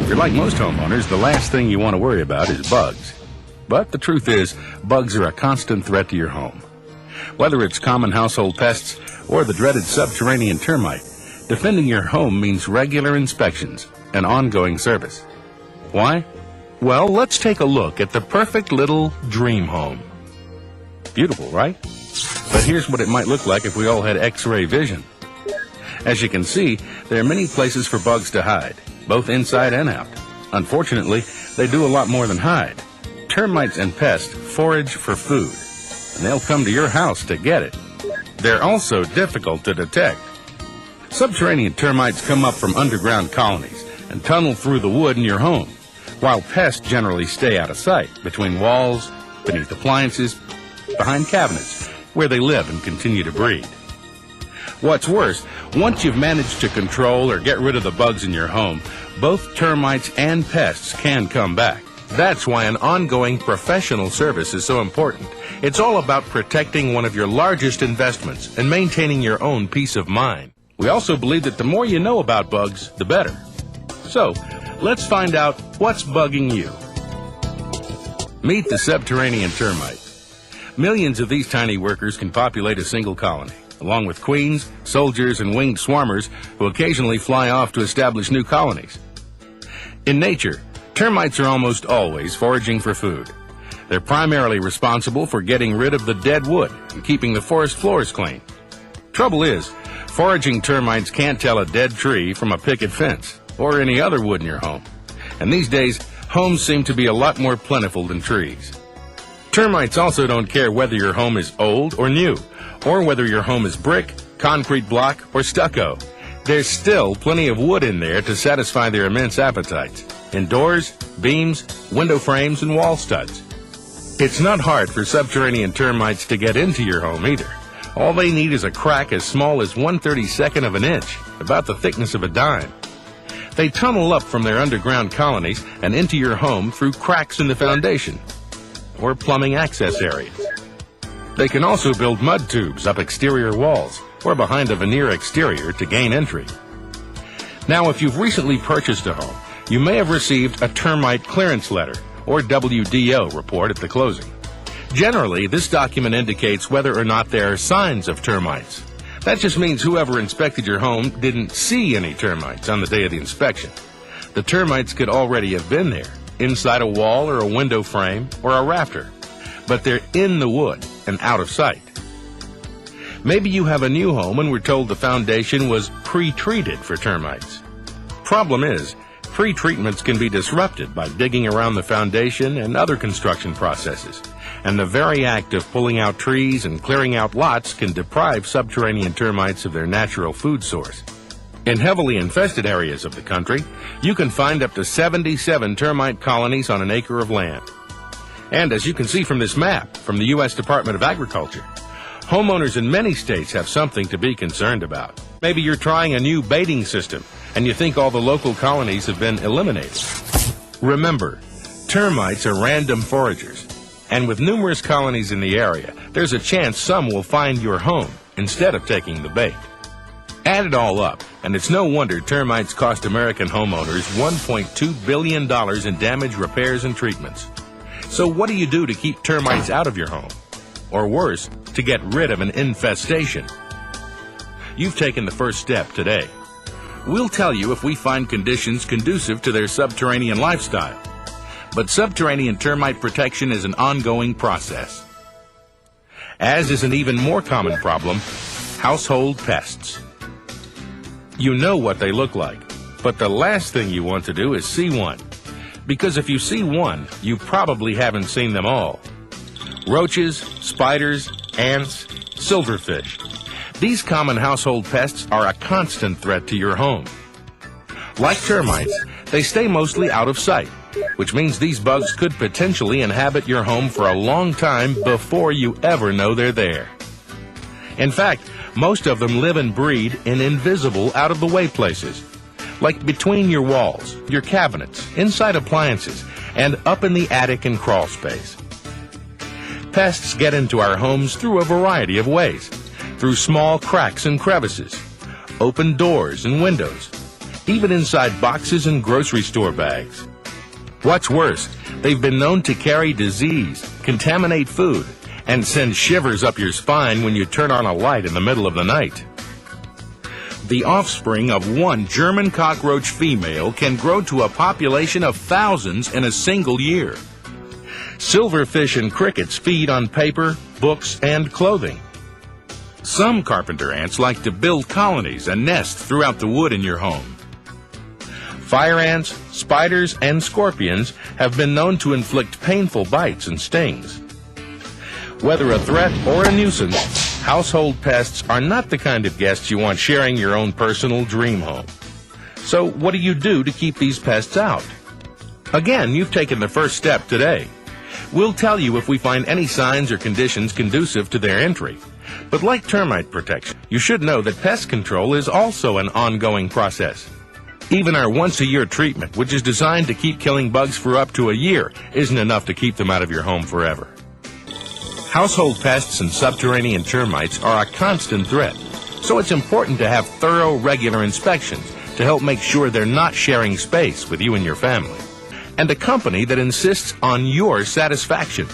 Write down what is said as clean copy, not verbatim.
If you're like most homeowners, the last thing you want to worry about is bugs. But the truth is, bugs are a constant threat to your home. Whether it's common household pests or the dreaded subterranean termite, defending your home means regular inspections and ongoing service. Why? Well, let's take a look at the perfect little dream home. Beautiful, right? But here's what it might look like if we all had X-ray vision. As you can see, there are many places for bugs to hide, both inside and out. Unfortunately, they do a lot more than hide. Termites and pests forage for food, and they'll come to your house to get it. They're also difficult to detect. Subterranean termites come up from underground colonies and tunnel through the wood in your home, while pests generally stay out of sight, between walls, beneath appliances, behind cabinets, where they live and continue to breed. What's worse, once you've managed to control or get rid of the bugs in your home, both termites and pests can come back. That's why an ongoing professional service is so important. It's all about protecting one of your largest investments and maintaining your own peace of mind. We also believe that the more you know about bugs, the better. So, let's find out what's bugging you. Meet the subterranean termite. Millions of these tiny workers can populate a single colony, along with queens, soldiers, and winged swarmers who occasionally fly off to establish new colonies. In nature, termites are almost always foraging for food. They're primarily responsible for getting rid of the dead wood and keeping the forest floors clean. Trouble is, foraging termites can't tell a dead tree from a picket fence or any other wood in your home. And these days, homes seem to be a lot more plentiful than trees. Termites also don't care whether your home is old or new, or whether your home is brick, concrete block, or stucco. There's still plenty of wood in there to satisfy their immense appetites. In doors, beams, window frames, and wall studs. It's not hard for subterranean termites to get into your home either. All they need is a crack as small as 1/32 of an inch, about the thickness of a dime. They tunnel up from their underground colonies and into your home through cracks in the foundation or plumbing access areas. They can also build mud tubes up exterior walls or behind a veneer exterior to gain entry. Now, if you've recently purchased a home, you may have received a termite clearance letter or WDO report at the closing. Generally, this document indicates whether or not there are signs of termites. That just means whoever inspected your home didn't see any termites on the day of the inspection. The termites could already have been there, inside a wall or a window frame or a rafter, but they're in the wood and out of sight. Maybe you have a new home and were told the foundation was pre-treated for termites. Problem is, pre-treatments can be disrupted by digging around the foundation and other construction processes, and the very act of pulling out trees and clearing out lots can deprive subterranean termites of their natural food source. In heavily infested areas of the country, you can find up to 77 termite colonies on an acre of land. And as you can see from this map from the U.S. Department of Agriculture, homeowners in many states have something to be concerned about. Maybe you're trying a new baiting system and you think all the local colonies have been eliminated. Remember, termites are random foragers, and with numerous colonies in the area, there's a chance some will find your home instead of taking the bait. Add it all up, and it's no wonder termites cost American homeowners $1.2 billion in damage, repairs, and treatments. So what do you do to keep termites out of your home? Or worse, to get rid of an infestation? You've taken the first step today. We'll tell you if we find conditions conducive to their subterranean lifestyle. But subterranean termite protection is an ongoing process. As is an even more common problem, household pests. You know what they look like, but the last thing you want to do is see one. Because if you see one, you probably haven't seen them all. Roaches, spiders, ants, silverfish. These common household pests are a constant threat to your home. Like termites, they stay mostly out of sight, which means these bugs could potentially inhabit your home for a long time before you ever know they're there. In fact, most of them live and breed in invisible, out-of-the-way places, like between your walls, your cabinets, inside appliances, and up in the attic and crawl space. Pests get into our homes through a variety of ways, through small cracks and crevices, open doors and windows, even inside boxes and grocery store bags. What's worse, they've been known to carry disease, contaminate food, and send shivers up your spine when you turn on a light in the middle of the night. The offspring of one German cockroach female can grow to a population of thousands in a single year. Silverfish and crickets feed on paper, books, and clothing. Some carpenter ants like to build colonies and nest throughout the wood in your home. Fire ants, spiders, and scorpions have been known to inflict painful bites and stings. Whether a threat or a nuisance, household pests are not the kind of guests you want sharing your own personal dream home. So what do you do to keep these pests out? Again, you've taken the first step today. We'll tell you if we find any signs or conditions conducive to their entry. But like termite protection, you should know that pest control is also an ongoing process. Even our once-a-year treatment, which is designed to keep killing bugs for up to a year, isn't enough to keep them out of your home forever. Household pests and subterranean termites are a constant threat, so it's important to have thorough, regular inspections to help make sure they're not sharing space with you and your family. And a company that insists on your satisfaction.